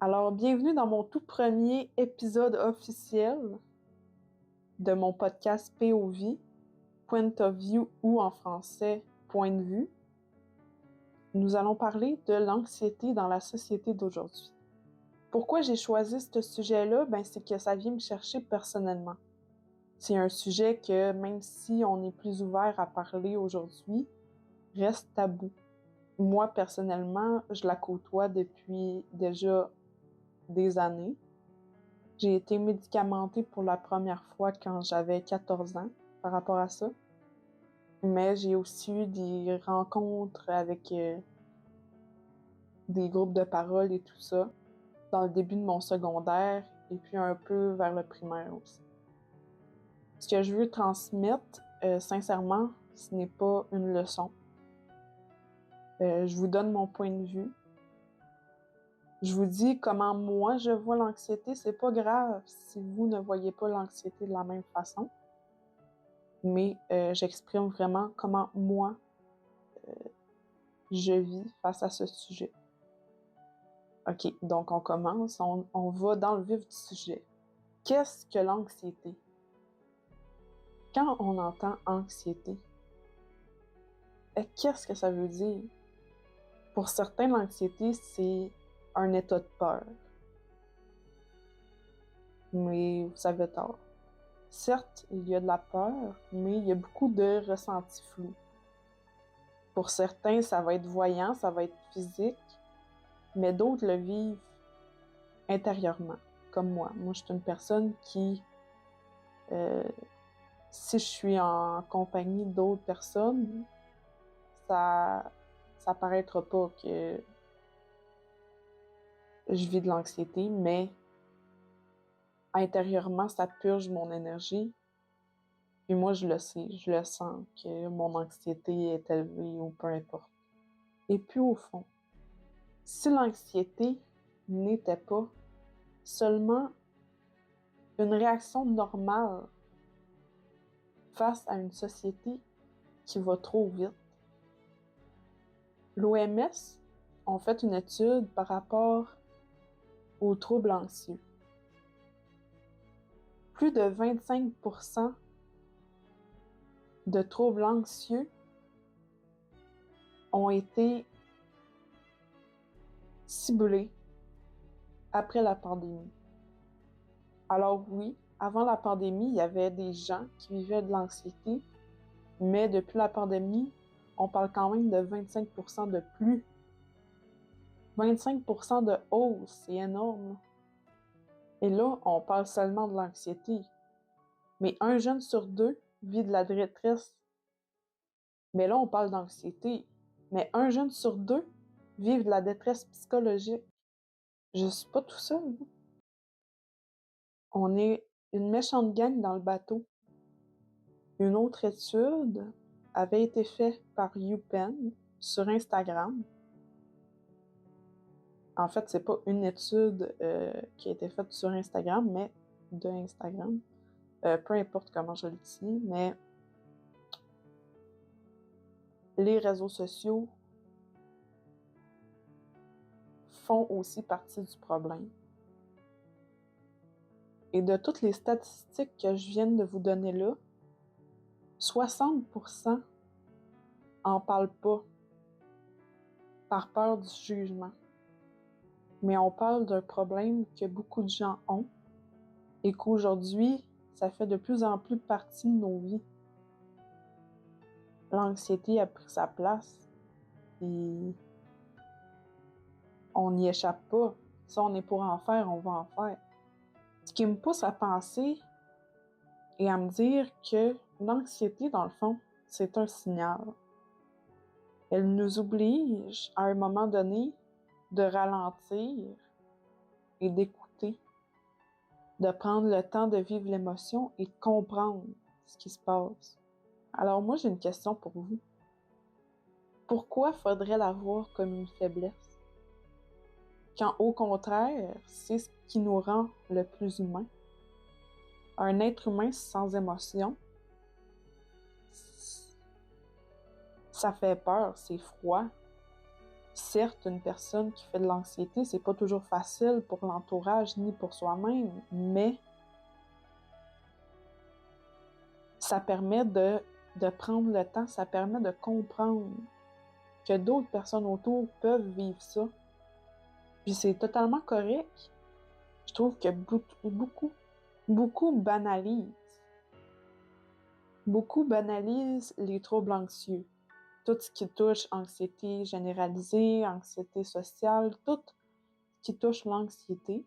Alors, bienvenue dans mon tout premier épisode officiel de mon podcast POV, Point of View ou en français, Point de vue. Nous allons parler de l'anxiété dans la société d'aujourd'hui. Pourquoi j'ai choisi ce sujet-là? C'est que ça vient me chercher personnellement. C'est un sujet que, même si on est plus ouvert à parler aujourd'hui, reste tabou. Moi, personnellement, je la côtoie depuis déjà des années. J'ai été médicamentée pour la première fois quand j'avais 14 ans par rapport à ça. Mais j'ai aussi eu des rencontres avec des groupes de parole et tout ça dans le début de mon secondaire et puis un peu vers le primaire aussi. Ce que je veux transmettre, sincèrement, ce n'est pas une leçon. Je vous donne mon point de vue. Je vous dis comment moi je vois l'anxiété. C'est pas grave si vous ne voyez pas l'anxiété de la même façon. Mais j'exprime vraiment comment moi je vis face à ce sujet. OK, donc on commence, on va dans le vif du sujet. Qu'est-ce que l'anxiété? Quand on entend anxiété, qu'est-ce que ça veut dire? Pour certains, l'anxiété, c'est un état de peur. Mais vous savez tort. Certes, il y a de la peur, mais il y a beaucoup de ressentis flous. Pour certains, ça va être voyant, ça va être physique, mais d'autres le vivent intérieurement, comme moi. Moi, je suis une personne qui, si je suis en compagnie d'autres personnes, ça paraîtra pas que je vis de l'anxiété, mais intérieurement, ça purge mon énergie. Puis moi, je le sais, je le sens que mon anxiété est élevée ou peu importe. Et puis au fond, si l'anxiété n'était pas seulement une réaction normale face à une société qui va trop vite, l'OMS a fait une étude par rapport aux troubles anxieux. Plus de 25% de troubles anxieux ont été ciblés après la pandémie. Alors oui, avant la pandémie, il y avait des gens qui vivaient de l'anxiété, mais depuis la pandémie, on parle quand même de 25% de plus. 25% de hausse, c'est énorme. Et là, on parle seulement de l'anxiété. Mais un jeune sur deux vit de la détresse. Mais là, on parle d'anxiété. Mais un jeune sur deux vit de la détresse psychologique. Je suis pas tout seul. On est une méchante gang dans le bateau. Une autre étude avait été faite par UPenn sur Instagram. En fait, c'est pas une étude qui a été faite sur Instagram, mais de Instagram. Peu importe comment je le dis, mais les réseaux sociaux font aussi partie du problème. Et de toutes les statistiques que je viens de vous donner là, 60% en parlent pas par peur du jugement. Mais on parle d'un problème que beaucoup de gens ont et qu'aujourd'hui, ça fait de plus en plus partie de nos vies. L'anxiété a pris sa place et on n'y échappe pas. Si on est pour en faire, on va en faire. Ce qui me pousse à penser et à me dire que l'anxiété, dans le fond, c'est un signal. Elle nous oblige, à un moment donné, de ralentir et d'écouter, de prendre le temps de vivre l'émotion et de comprendre ce qui se passe. Alors moi, j'ai une question pour vous. Pourquoi faudrait la voir comme une faiblesse? Quand au contraire, c'est ce qui nous rend le plus humain. Un être humain sans émotion, ça fait peur, c'est froid, certes, une personne qui fait de l'anxiété, c'est pas toujours facile pour l'entourage ni pour soi-même, mais ça permet de prendre le temps, ça permet de comprendre que d'autres personnes autour peuvent vivre ça. Puis c'est totalement correct. Je trouve que beaucoup banalisent. Beaucoup banalisent les troubles anxieux. Tout ce qui touche anxiété généralisée, anxiété sociale, tout ce qui touche l'anxiété,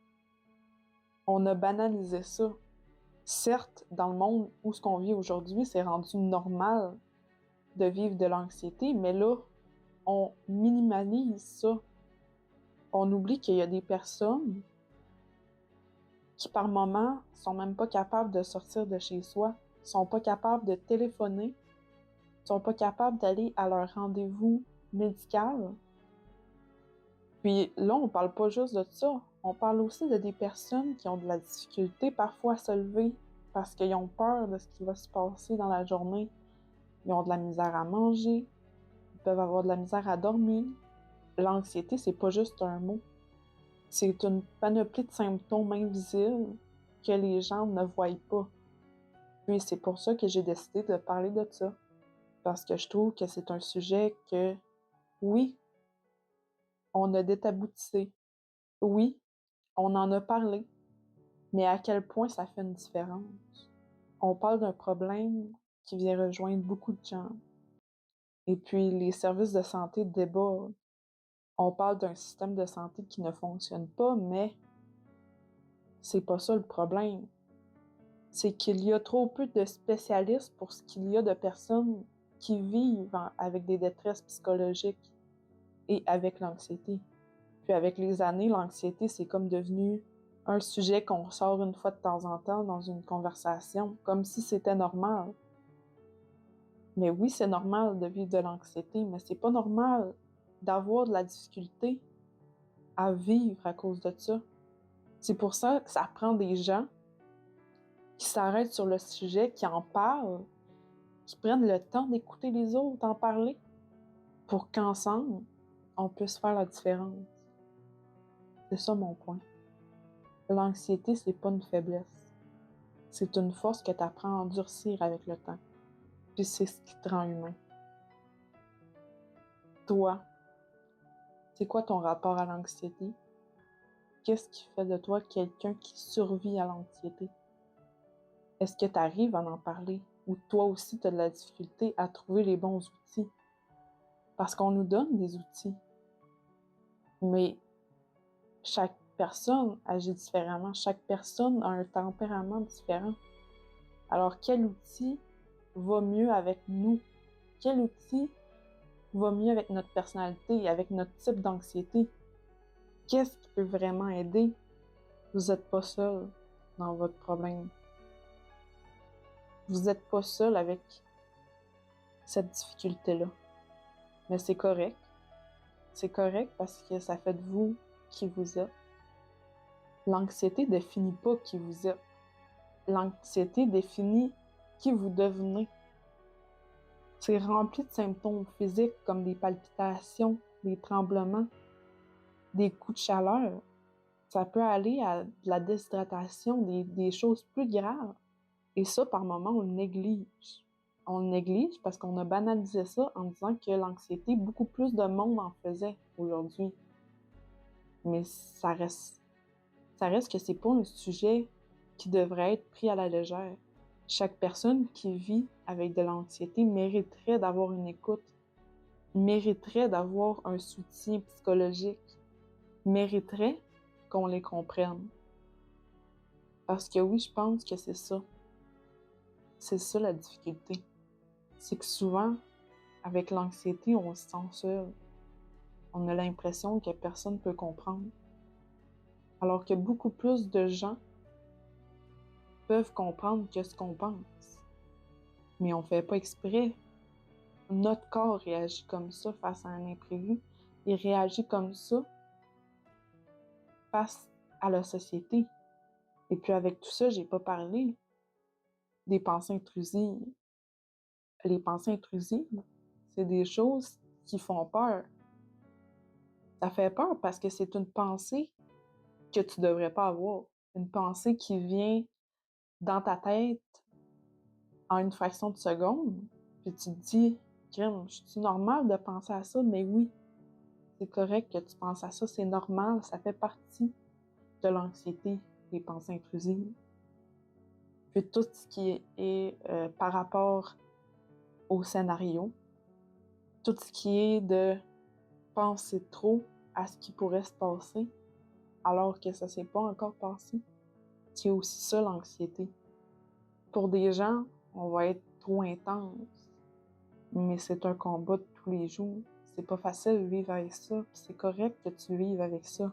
on a banalisé ça. Certes, dans le monde où ce qu'on vit aujourd'hui, c'est rendu normal de vivre de l'anxiété, mais là, on minimalise ça. On oublie qu'il y a des personnes qui, par moment, sont même pas capables de sortir de chez soi, sont pas capables de téléphoner, sont pas capables d'aller à leur rendez-vous médical. Puis là, on parle pas juste de ça, on parle aussi de des personnes qui ont de la difficulté parfois à se lever parce qu'ils ont peur de ce qui va se passer dans la journée. Ils ont de la misère à manger, ils peuvent avoir de la misère à dormir. L'anxiété, c'est pas juste un mot. C'est une panoplie de symptômes invisibles que les gens ne voient pas. Puis c'est pour ça que j'ai décidé de parler de ça. Parce que je trouve que c'est un sujet que, oui, on a détaboutissé. Oui, on en a parlé. Mais à quel point ça fait une différence? On parle d'un problème qui vient rejoindre beaucoup de gens. Et puis les services de santé débordent. On parle d'un système de santé qui ne fonctionne pas, mais c'est pas ça le problème. C'est qu'il y a trop peu de spécialistes pour ce qu'il y a de personnes qui vivent avec des détresses psychologiques et avec l'anxiété. Puis avec les années, l'anxiété, c'est comme devenu un sujet qu'on sort une fois de temps en temps dans une conversation, comme si c'était normal. Mais oui, c'est normal de vivre de l'anxiété, mais c'est pas normal d'avoir de la difficulté à vivre à cause de ça. C'est pour ça que ça prend des gens qui s'arrêtent sur le sujet, qui en parlent, qui prennent le temps d'écouter les autres en parler, pour qu'ensemble, on puisse faire la différence. C'est ça mon point. L'anxiété, c'est pas une faiblesse. C'est une force que tu apprends à endurcir avec le temps. Puis c'est ce qui te rend humain. Toi, c'est quoi ton rapport à l'anxiété? Qu'est-ce qui fait de toi quelqu'un qui survit à l'anxiété? Est-ce que tu arrives à en parler? Ou toi aussi, tu as de la difficulté à trouver les bons outils? Parce qu'on nous donne des outils. Mais chaque personne agit différemment. Chaque personne a un tempérament différent. Alors, quel outil va mieux avec nous? Quel outil va mieux avec notre personnalité, avec notre type d'anxiété? Qu'est-ce qui peut vraiment aider? Vous n'êtes pas seul dans votre problème. Vous n'êtes pas seul avec cette difficulté-là. Mais c'est correct. C'est correct parce que ça fait de vous qui vous êtes. L'anxiété ne définit pas qui vous êtes. L'anxiété définit qui vous devenez. C'est rempli de symptômes physiques comme des palpitations, des tremblements, des coups de chaleur. Ça peut aller à de la déshydratation, des choses plus graves. Et ça, par moments, on le néglige. On le néglige parce qu'on a banalisé ça en disant que l'anxiété, beaucoup plus de monde en faisait aujourd'hui. Mais ça reste que c'est pas un sujet qui devrait être pris à la légère. Chaque personne qui vit avec de l'anxiété mériterait d'avoir une écoute, mériterait d'avoir un soutien psychologique, mériterait qu'on les comprenne. Parce que oui, je pense que c'est ça. C'est ça la difficulté. C'est que souvent, avec l'anxiété, on se sent seul. On a l'impression que personne ne peut comprendre. Alors que beaucoup plus de gens peuvent comprendre que ce qu'on pense. Mais on ne fait pas exprès. Notre corps réagit comme ça face à un imprévu. Il réagit comme ça face à la société. Et puis avec tout ça, j'ai pas parlé des pensées intrusives. Les pensées intrusives, c'est des choses qui font peur. Ça fait peur parce que c'est une pensée que tu devrais pas avoir. Une pensée qui vient dans ta tête en une fraction de seconde, puis tu te dis: «Crime, je suis normal de penser à ça?» Mais oui, c'est correct que tu penses à ça, c'est normal, ça fait partie de l'anxiété, les pensées intrusives. Puis tout ce qui est par rapport au scénario, tout ce qui est de penser trop à ce qui pourrait se passer alors que ça s'est pas encore passé, c'est aussi ça l'anxiété. Pour des gens, on va être trop intense, mais c'est un combat de tous les jours. C'est pas facile de vivre avec ça, puis c'est correct que tu vives avec ça.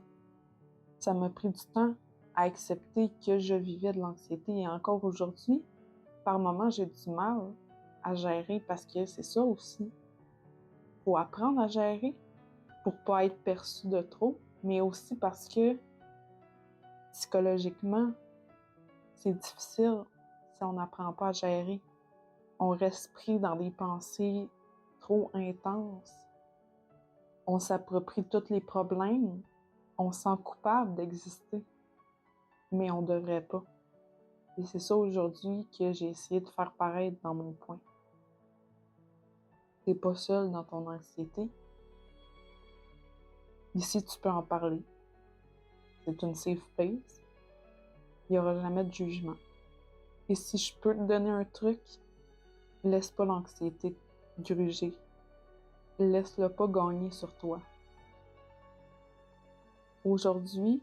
Ça m'a pris du temps à accepter que je vivais de l'anxiété et encore aujourd'hui, par moments, j'ai du mal à gérer parce que c'est ça aussi. Faut apprendre à gérer pour pas être perçu de trop, mais aussi parce que psychologiquement, c'est difficile si on n'apprend pas à gérer. On reste pris dans des pensées trop intenses. On s'approprie tous les problèmes. On se sent coupable d'exister, mais on devrait pas. Et c'est ça aujourd'hui que j'ai essayé de faire paraître dans mon point. T'es pas seul dans ton anxiété. Ici, tu peux en parler. C'est une safe place. Il n'y aura jamais de jugement. Et si je peux te donner un truc, laisse pas l'anxiété gruger. Laisse-le pas gagner sur toi. Aujourd'hui,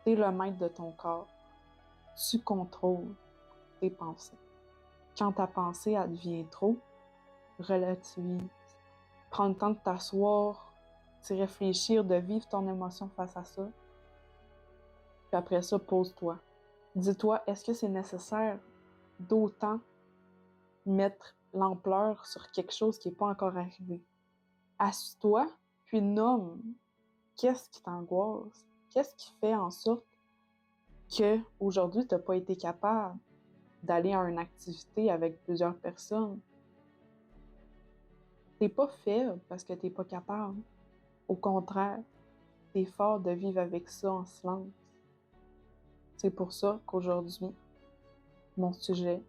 t'es le maître de ton corps. Tu contrôles tes pensées. Quand ta pensée, elle devient trop, relativise. Prends le temps de t'asseoir, d'y réfléchir, de vivre ton émotion face à ça. Puis après ça, pose-toi. Dis-toi, est-ce que c'est nécessaire d'autant mettre l'ampleur sur quelque chose qui n'est pas encore arrivé? Assis-toi, puis nomme qu'est-ce qui t'angoisse? Qu'est-ce qui fait en sorte qu'aujourd'hui, tu n'as pas été capable d'aller à une activité avec plusieurs personnes? T'es pas faible parce que t'es pas capable. Au contraire, t'es fort de vivre avec ça en silence. C'est pour ça qu'aujourd'hui, mon sujet,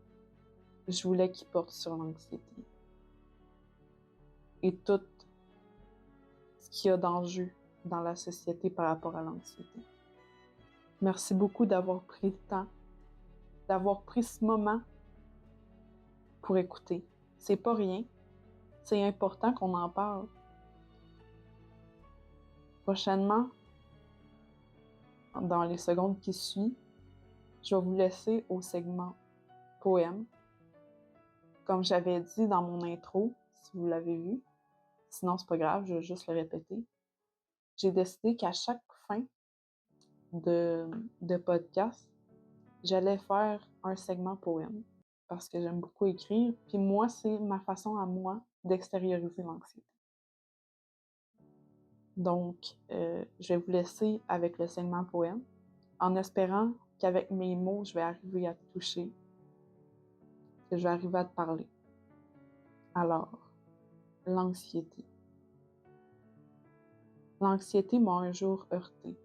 je voulais qu'il porte sur l'anxiété. Et tout ce qu'il y a d'enjeu dans la société par rapport à l'anxiété. Merci beaucoup d'avoir pris le temps, d'avoir pris ce moment pour écouter. C'est pas rien. C'est important qu'on en parle. Prochainement, dans les secondes qui suivent, je vais vous laisser au segment poème. Comme j'avais dit dans mon intro, si vous l'avez vu, sinon c'est pas grave, je vais juste le répéter. J'ai décidé qu'à chaque fin de podcast, j'allais faire un segment poème parce que j'aime beaucoup écrire. Puis moi, c'est ma façon à moi d'extérioriser l'anxiété. Donc, je vais vous laisser avec le segment poème en espérant qu'avec mes mots, je vais arriver à te toucher, que je vais arriver à te parler. Alors, l'anxiété. L'anxiété m'a un jour heurté.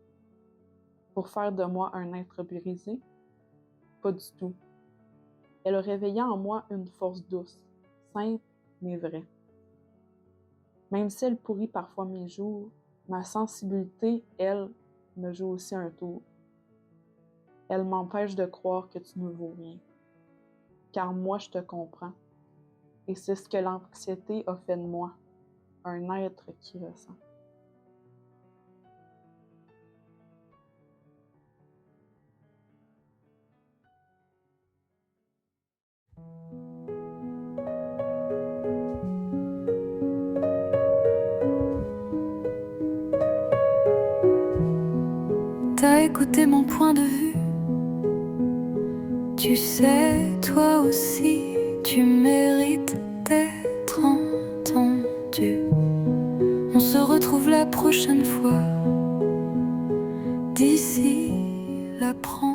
Pour faire de moi un être brisé? Pas du tout. Elle a réveillé en moi une force douce, simple mais vraie. Même si elle pourrit parfois mes jours, ma sensibilité, elle, me joue aussi un tour. Elle m'empêche de croire que tu ne vaux rien. Car moi, je te comprends. Et c'est ce que l'anxiété a fait de moi, un être qui ressent. T'as écouté mon point de vue. Tu sais, toi aussi, tu mérites d'être entendu. On se retrouve la prochaine fois. D'ici là, prends